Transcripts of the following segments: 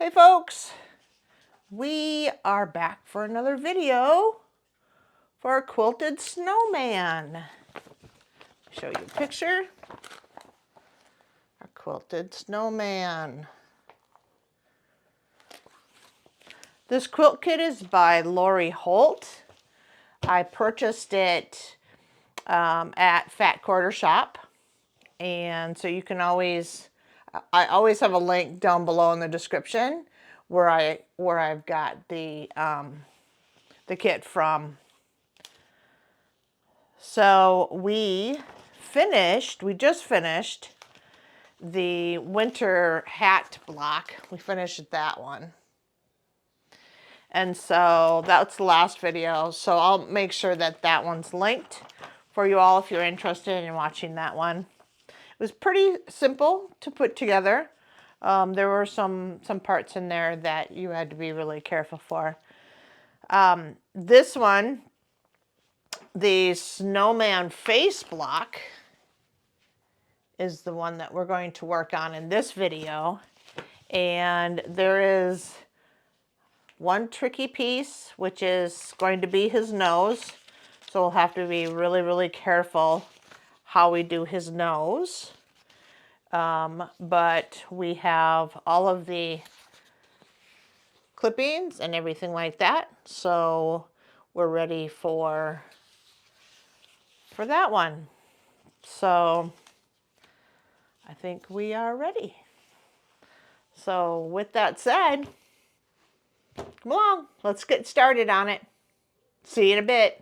Hey folks, we are back for another video for our quilted snowman. Show you a picture. Our quilted snowman. This quilt kit is by Lori Holt. I purchased it at Fat Quarter Shop, and so you can always, I always have a link down below in the description where I've got the kit from. So we just finished the winter hat block. We finished that one. And so that's the last video. So I'll make sure that that one's linked for you all if you're interested in watching that one. It was pretty simple to put together. There were some parts in there that you had to be really careful for. This one, the snowman face block, is the one that we're going to work on in this video. And there is one tricky piece, which is going to be his nose. So we'll have to be really, really careful how we do his nose. But we have all of the clippings and everything like that. So we're ready for that one. So I think we are ready. So with that said, come along, let's get started on it. See you in a bit.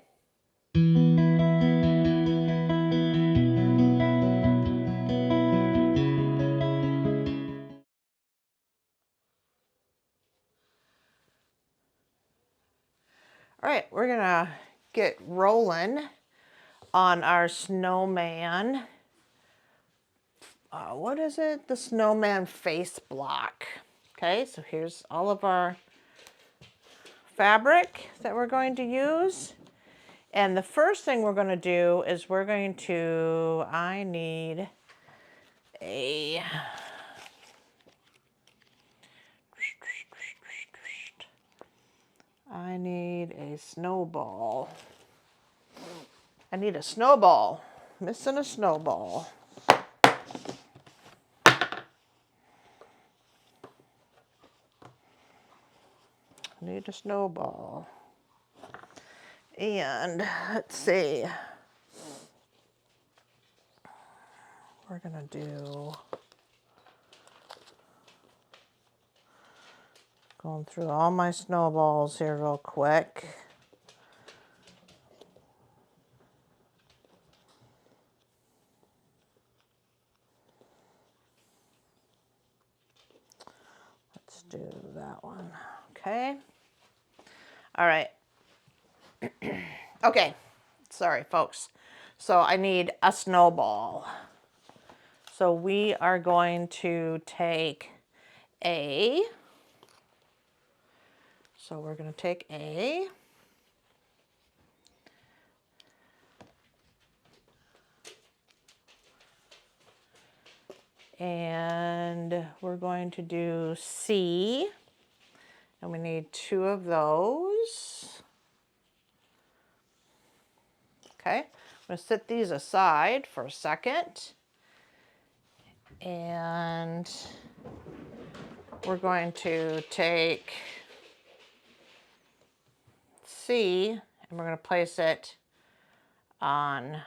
All right, we're gonna get rolling on our snowman. What is it? The snowman face block. Okay, so here's all of our fabric that we're going to use. And the first thing we're going to do is I need a snowball. I need a snowball. Missing a snowball. Need a snowball. And let's see. We're gonna do, going through all my snowballs here real quick. Let's do that one. Okay. All right. Okay. Sorry, folks. So I need a snowball. So we are going to take A. So we're going to take A. And we're going to do C. And we need 2 of those. Okay, I'm going to set these aside for a second. And we're going to take C and we're going to place it on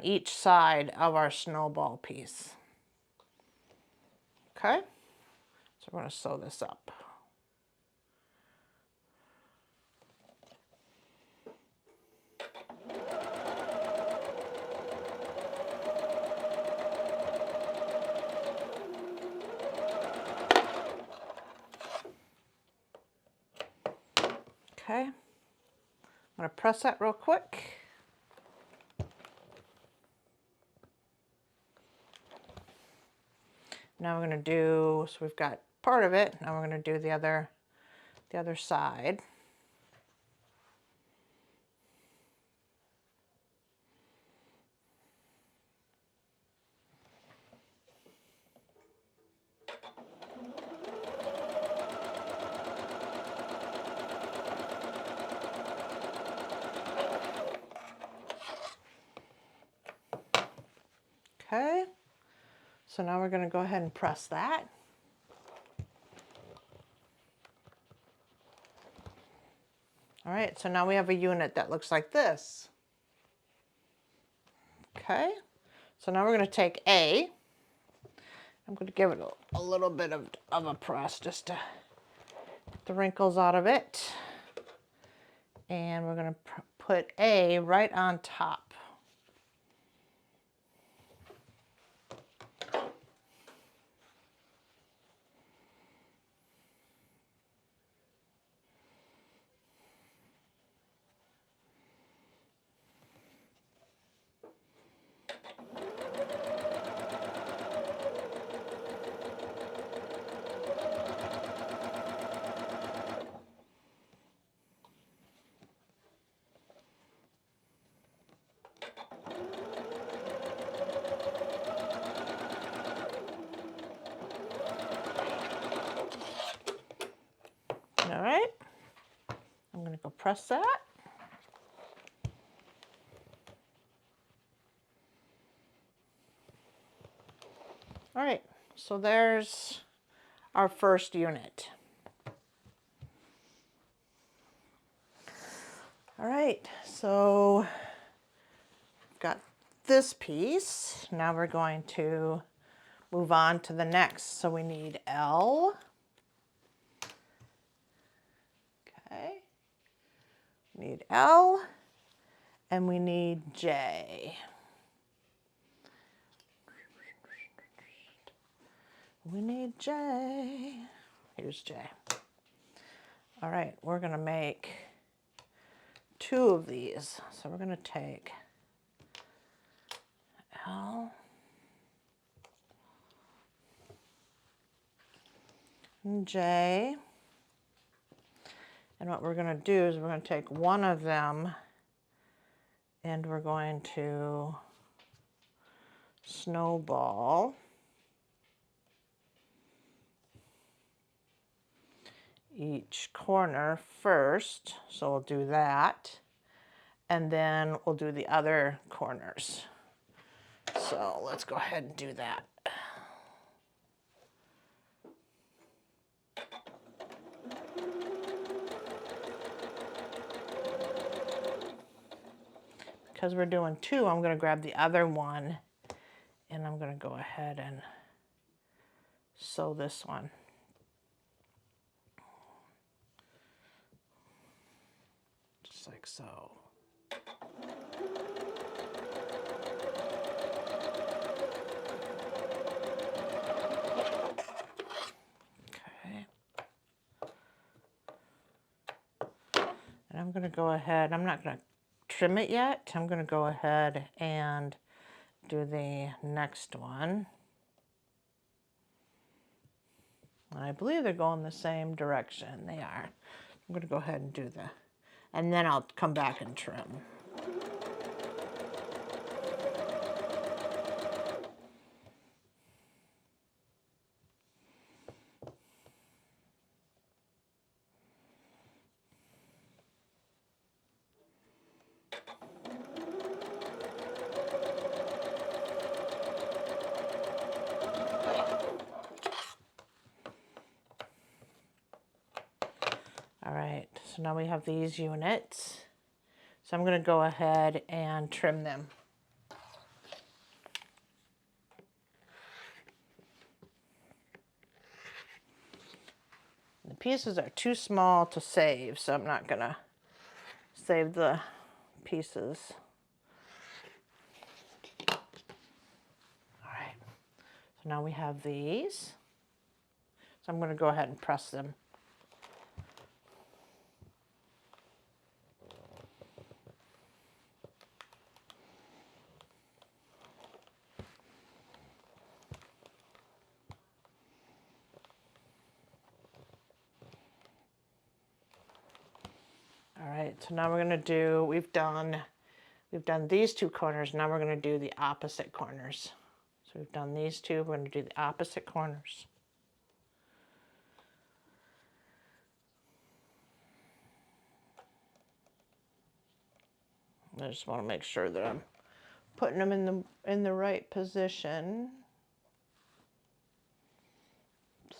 each side of our snowball piece. Okay, so we're going to sew this up. Okay, I'm going to press that real quick. Now we're going to do, so we've got part of it, now we're going to do the other side. Okay, so now we're going to go ahead and press that. All right, so now we have a unit that looks like this. Okay, so now we're going to take A. I'm going to give it a little bit of a press just to get the wrinkles out of it. And we're going to put A right on top. All right, I'm going to go press that. All right, so there's our first unit. All right, so we've got this piece. Now we're going to move on to the next. So we need L. Okay, we need L, and we need J. We need J. Here's J. All right, we're going to make 2 of these. So we're going to take L and J. And what we're going to do is we're going to take one of them and we're going to snowball each corner first. So we'll do that. And then we'll do the other corners. So let's go ahead and do that. Because we're doing 2, I'm going to grab the other one and I'm going to go ahead and sew this one. Just like so. Okay. And I'm going to go ahead, I'm not going to trim it yet. I'm going to go ahead and do the next one. And I believe they're going the same direction. They are. I'm going to go ahead and do that. And then I'll come back and trim. All right, so now we have these units. So I'm going to go ahead and trim them. The pieces are too small to save, so I'm not going to save the pieces. All right, so now we have these. So I'm going to go ahead and press them. All right, so now we're going to do, we've done these 2 corners. Now we're going to do the opposite corners. So we've done these 2, we're going to do the opposite corners. I just want to make sure that I'm putting them in the right position.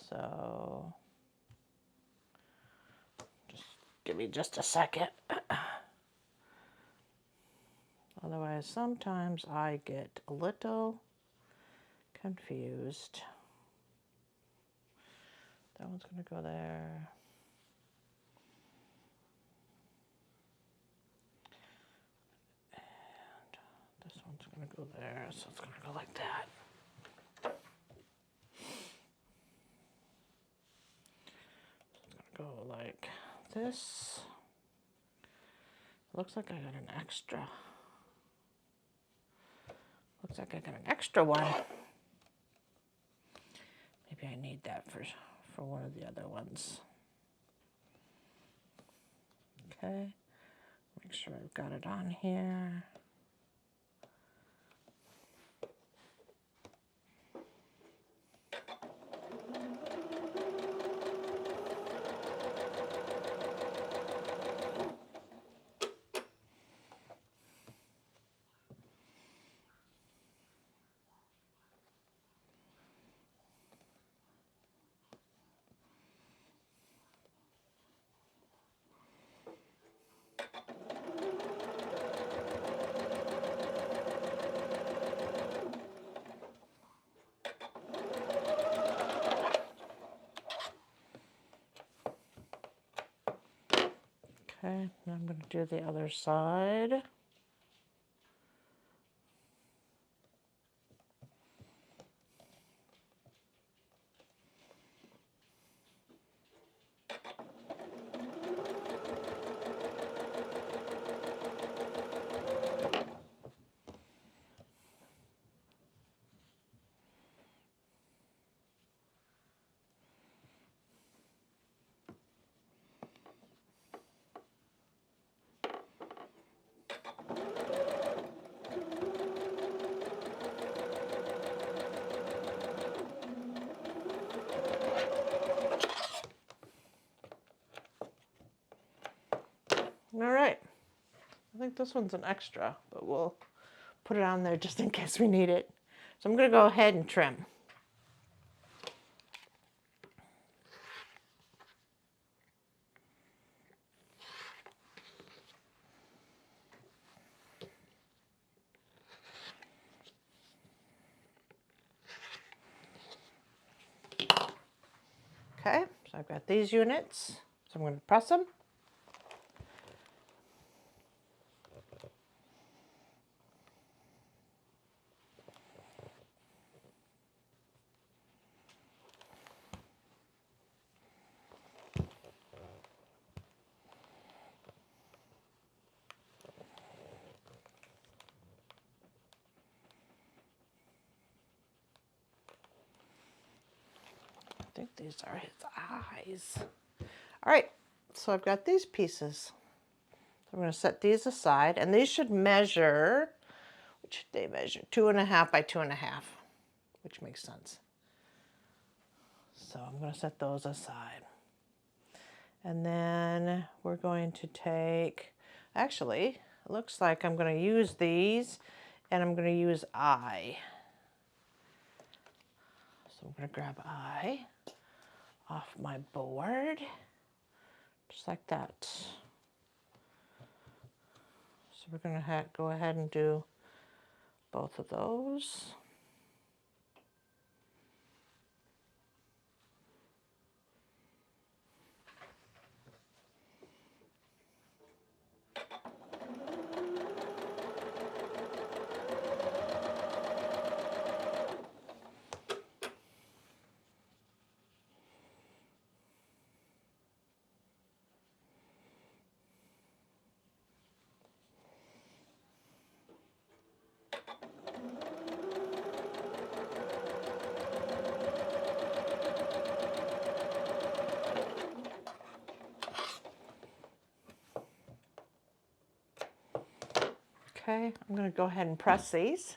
So just give me just a second. Otherwise, sometimes I get a little confused. That one's going to go there. And this one's going to go there, so it's going to go like that. It's going to go like this. Looks like I got an extra. Looks like I got an extra one. Maybe I need that for one of the other ones. Okay, make sure I've got it on here. Okay, now I'm going to do the other side. All right, I think this one's an extra, but we'll put it on there just in case we need it. So I'm going to go ahead and trim. Okay, so I've got these units, so I'm going to press them. I think these are his eyes. All right, so I've got these pieces. I'm going to set these aside, and these should measure, which should they measure? 2.5 by 2.5, which makes sense. So I'm going to set those aside. And then we're going to take, actually, it looks like I'm going to use these, and I'm going to use eye. So I'm going to grab eye off my board, just like that. So we're going to go ahead and do both of those. Okay, I'm going to go ahead and press these.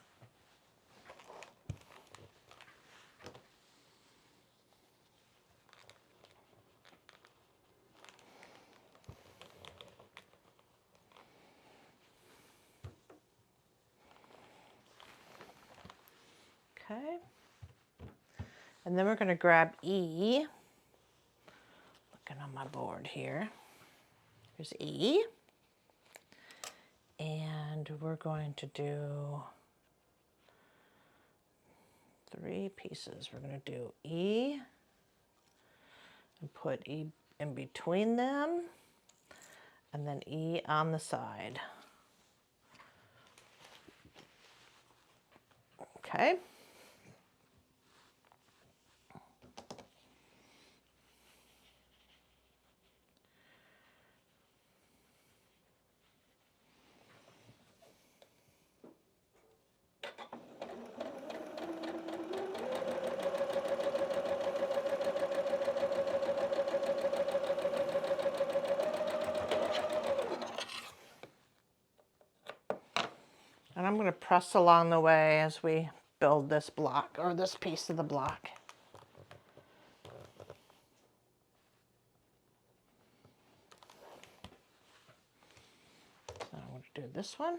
Okay. And then we're going to grab E. Looking on my board here. Here's E. And we're going to do 3 pieces. We're going to do E and put E in between them, and then E on the side. Okay. And I'm going to press along the way as we build this block, or this piece of the block. So I'm going to do this one.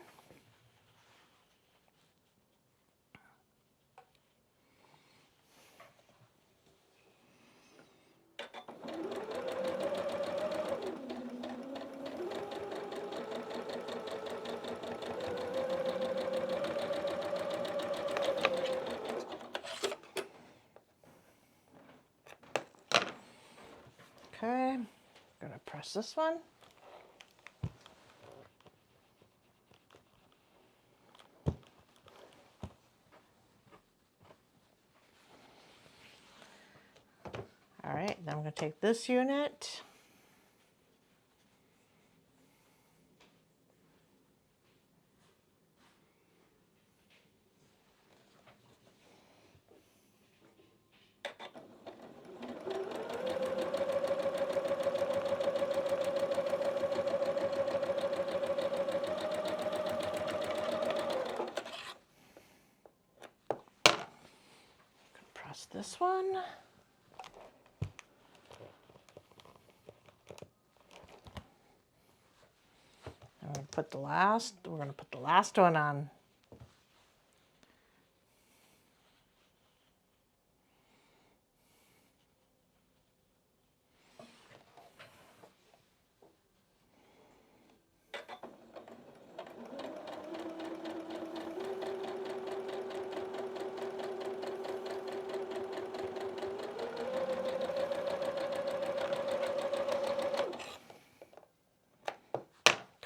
Okay, I'm going to press this one. All right, now I'm going to take this unit. Press this one. And we're going to put the last one on.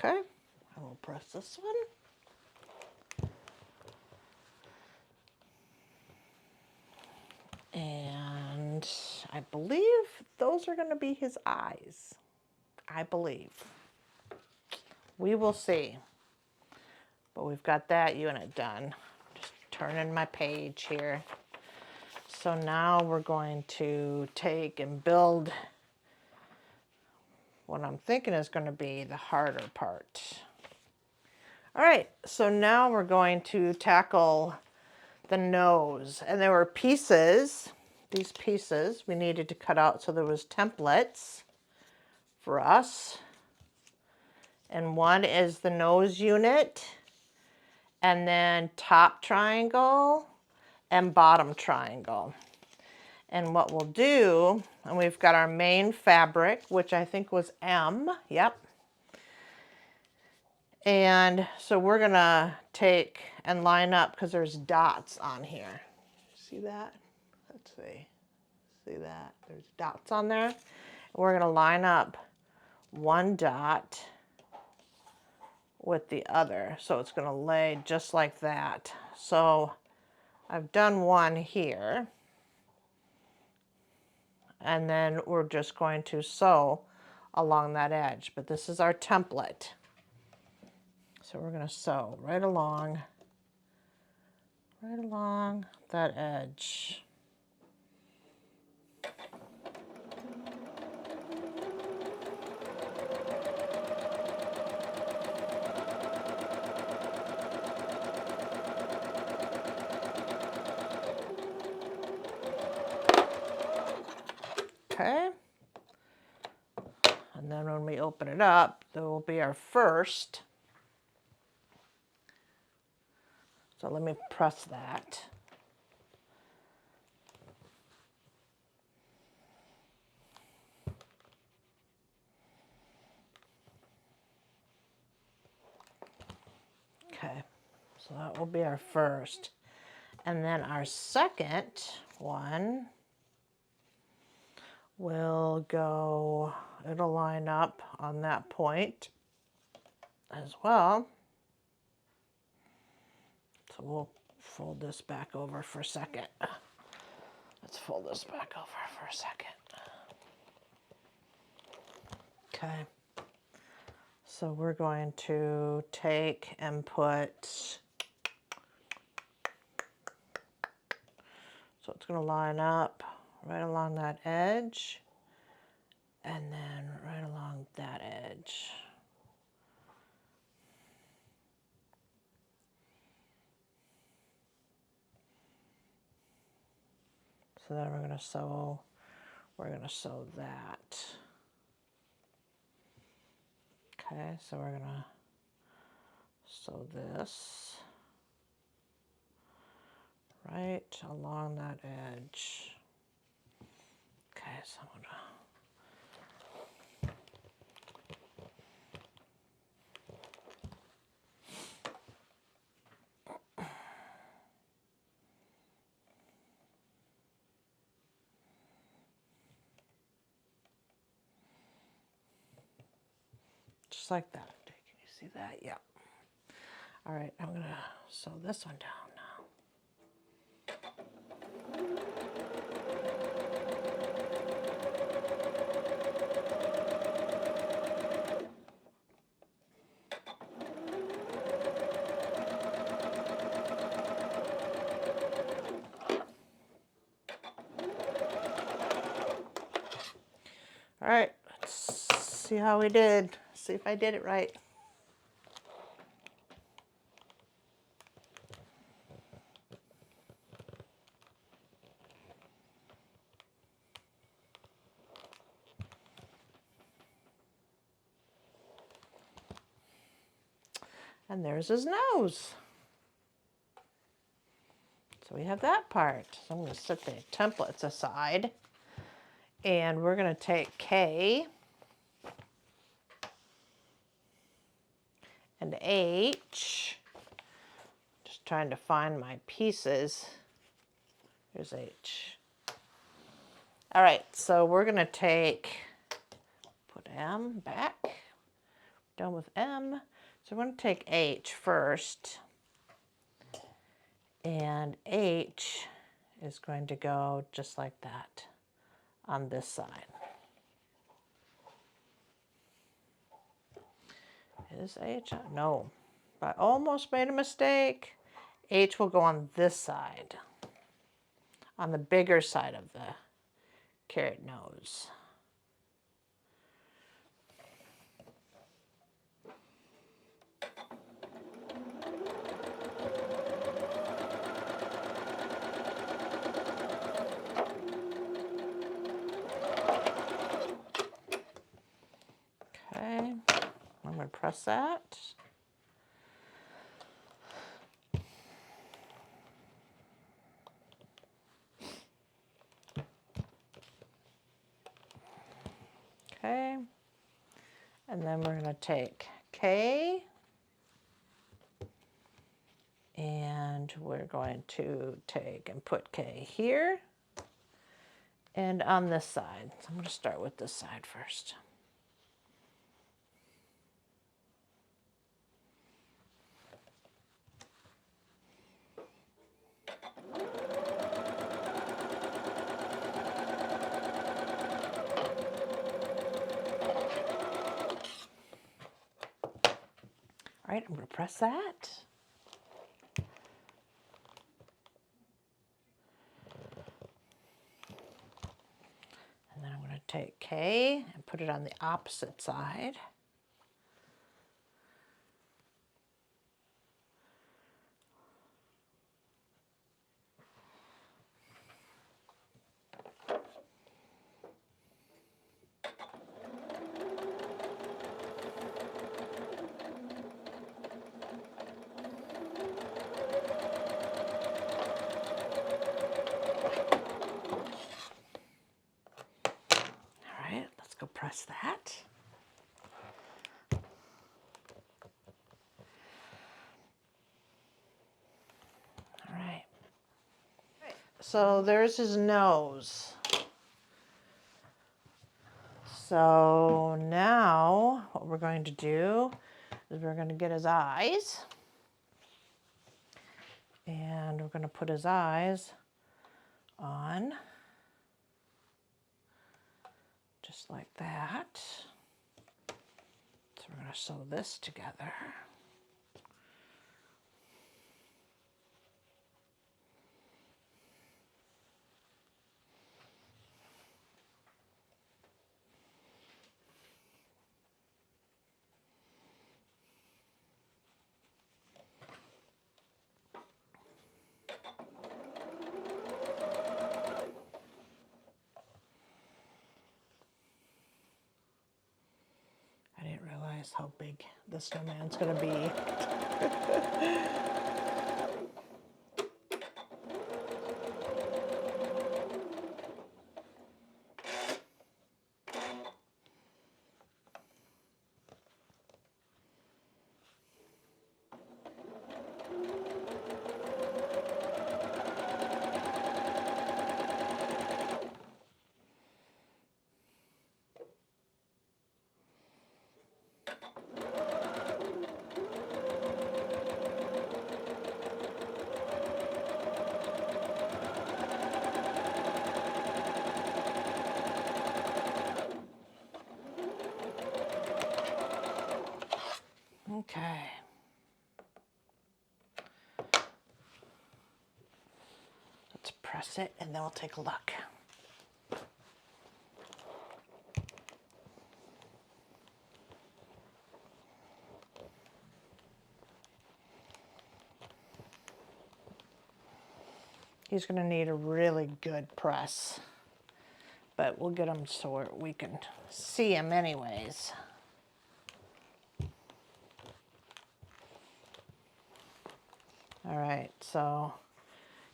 Okay, I will press this one. And I believe those are going to be his eyes. I believe. We will see. But we've got that unit done. Just turning my page here. So now we're going to take and build what I'm thinking is going to be the harder part. All right, so now we're going to tackle the nose. And there were pieces, these pieces we needed to cut out, so there was templates for us. And one is the nose unit, and then top triangle and bottom triangle. And what we'll do, and we've got our main fabric, which I think was M, yep. And so we're gonna take and line up, because there's dots on here. See that? Let's see. See that? There's dots on there. And we're gonna line up one dot with the other. So it's gonna lay just like that. So I've done one here. And then we're just going to sew along that edge. But this is our template. So we're going to sew right along that edge. Okay. And then when we open it up, there will be our first. So let me press that. So that will be our first. And then our second one will go, it'll line up on that point as well. So we'll fold this back over for a second. Let's fold this back over for a second. Okay. So we're going to take and put, so it's going to line up right along that edge and then right along that edge. So then we're going to sew that. Okay, so we're going to sew this right along that edge. Okay, so I'm going to just like that. Can you see that? Yeah. All right, I'm going to sew this one down now. All right, let's see how we did. See if I did it right. And there's his nose. So we have that part. So I'm going to set the templates aside. And we're going to take K and H. Just trying to find my pieces. Here's H. All right, so we're going to put M back. Done with M. So we're going to take H first. And H is going to go just like that on this side. Is H? No, I almost made a mistake. H will go on this side, on the bigger side of the carrot nose. Okay, I'm going to press that. Okay, and then we're going to take K, and we're going to take and put K here and on this side. So I'm going to start with this side first. All right, I'm going to press that. And then I'm going to take K and put it on the opposite side. Go press that. So there's his nose. So now what we're going to do is we're going to get his eyes. And we're going to put his eyes on just like that. So we're going to sew this together. I didn't realize how big the snowman's going to be. Okay. Let's press it and then we'll take a look. He's going to need a really good press, but we'll get him so we can see him anyways. All right, so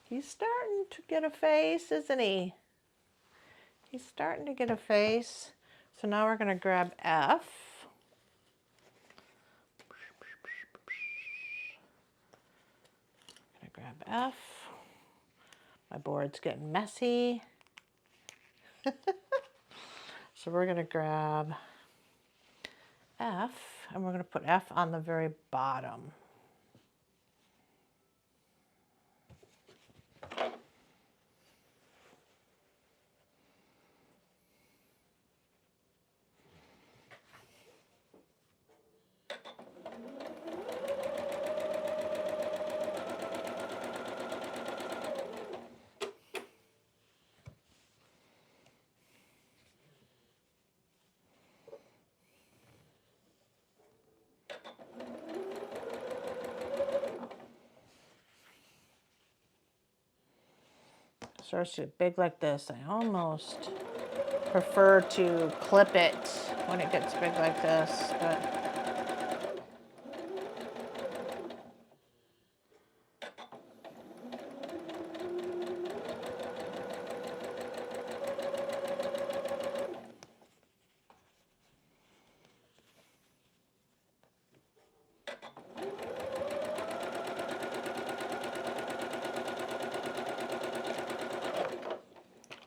he's starting to get a face, isn't he? He's starting to get a face. So now we're going to grab F. I'm going to grab F. My board's getting messy. So we're going to grab F, and we're going to put F on the very bottom. Starts to get big like this. I almost prefer to clip it when it gets big like this, but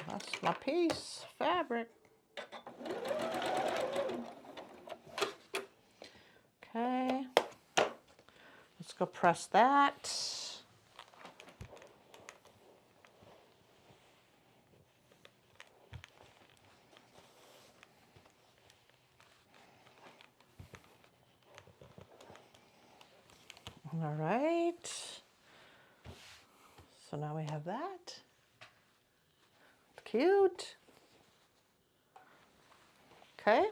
that's my piece, fabric. Okay, let's go press that. All right, so now we have that. Cute. Okay.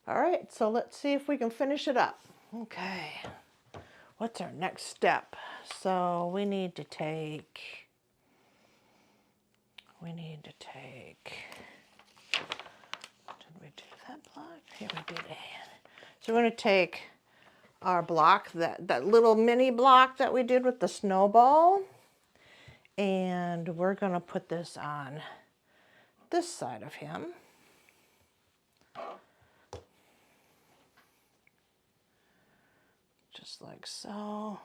All right, so let's see if we can finish it up. Okay, what's our next step? So we need to take, did we do that block? Yeah, we did. So we're going to take our block, that little mini block that we did with the snowball, and we're going to put this on this side of him. Just like so.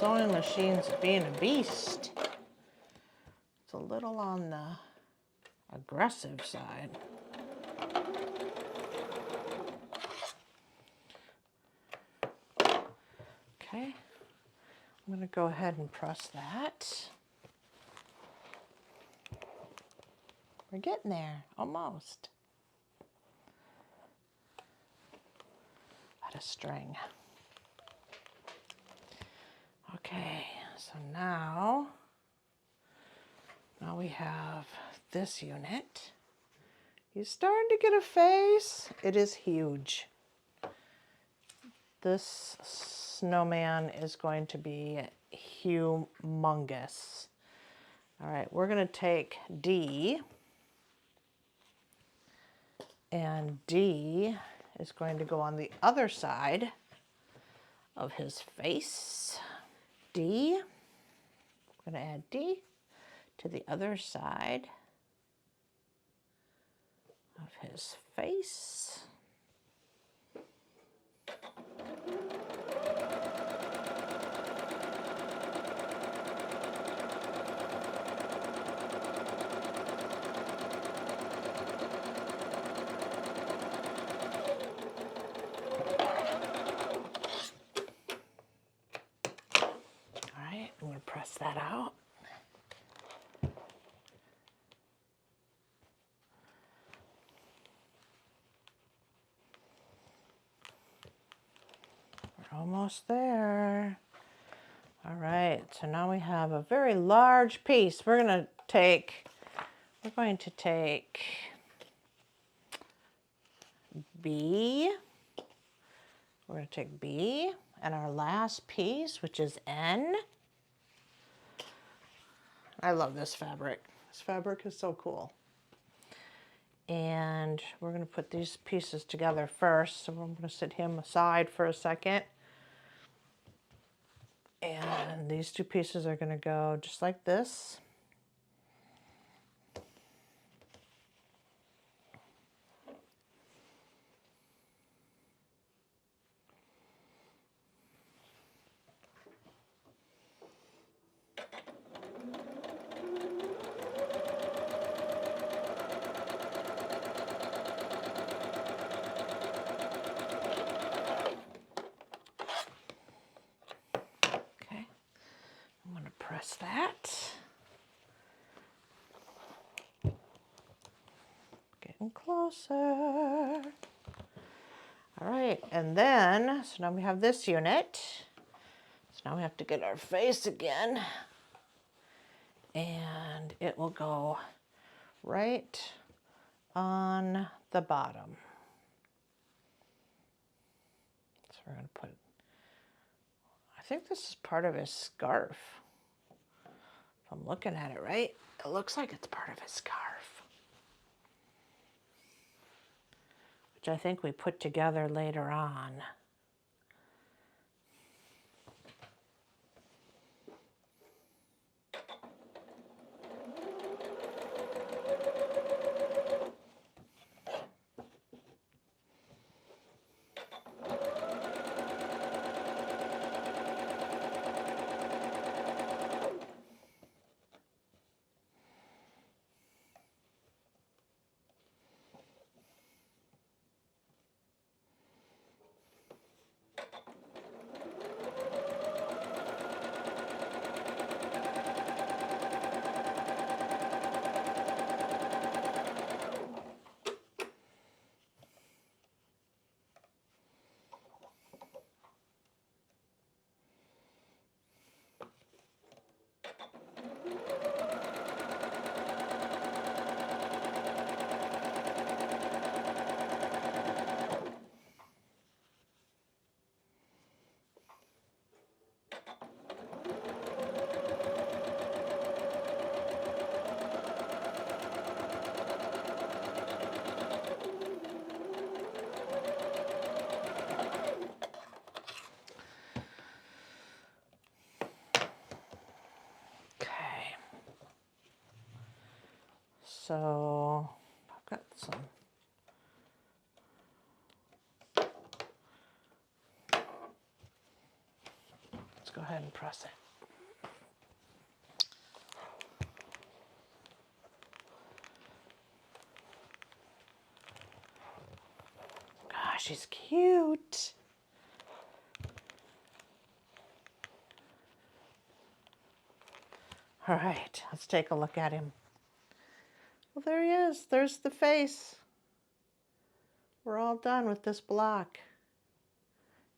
sewing machine's being a beast. It's a little on the aggressive side. Okay, I'm going to go ahead and press that. We're getting there, almost. Out of string. Okay, so now we have this unit. He's starting to get a face. It is huge. This snowman is going to be humongous. All right, we're going to take D, and D is going to go on the other side of his face. D, I'm going to add D to the other side of his face. All right, I'm going to press that out. Almost there. All right, so now we have a very large piece. We're going to take B. We're going to take B and our last piece, which is N. I love this fabric. This fabric is so cool. And we're going to put these pieces together first. So I'm going to set him aside for a second. And these two pieces are going to go just like this. Okay, I'm going to press that. Getting closer. All right, and then, so now we have this unit. So now we have to get our face again. And it will go right on the bottom. So we're going to put, I think this is part of his scarf. If I'm looking at it right, it looks like it's part of his scarf. Which I think we put together later on. So I've got some. Let's go ahead and press it. Gosh, she's cute. All right, let's take a look at him. Well, there he is. There's the face. We're all done with this block.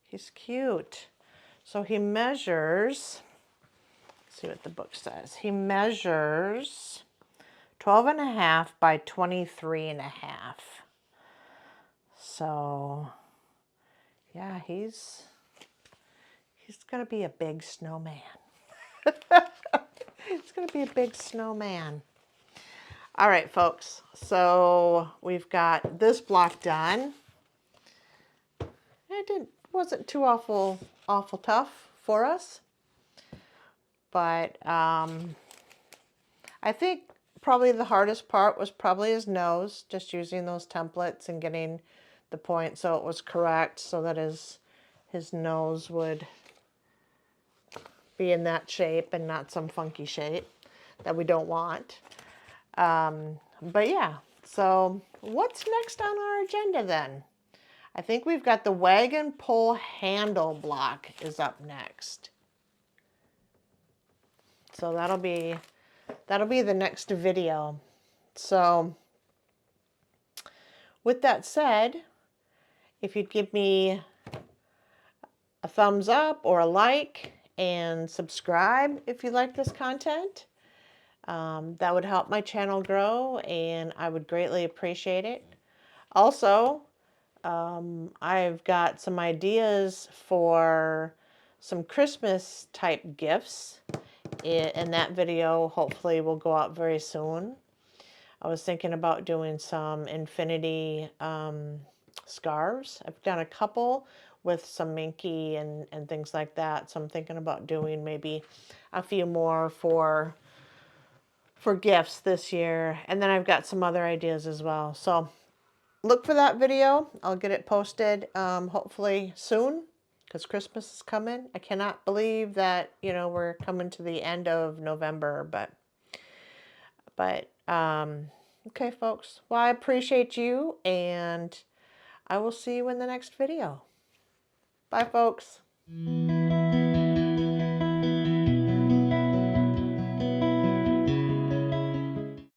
He's cute. So he measures, let's see what the book says. He measures 12.5 by 23.5. So, yeah, he's gonna be a big snowman. It's gonna be a big snowman. All right, folks. So we've got this block done. It wasn't too awful tough for us, but I think probably the hardest part was probably his nose, just using those templates and getting the point so it was correct, so that his nose would be in that shape and not some funky shape that we don't want. But yeah, so what's next on our agenda then? I think we've got the wagon pole handle block is up next. So that'll be the next video. So with that said, if you'd give me a thumbs up or a like and subscribe if you like this content, that would help my channel grow and I would greatly appreciate it. Also, I've got some ideas for some Christmas type gifts, and that video hopefully will go out very soon. I was thinking about doing some infinity scarves. I've done a couple with some minky and things like that, so I'm thinking about doing maybe a few more for gifts this year, and then I've got some other ideas as well. So look for that video. I'll get it posted hopefully soon, because Christmas is coming. I cannot believe that, you know, we're coming to the end of November, but okay, folks. Well, I appreciate you, and I will see you in the next video. Bye, folks.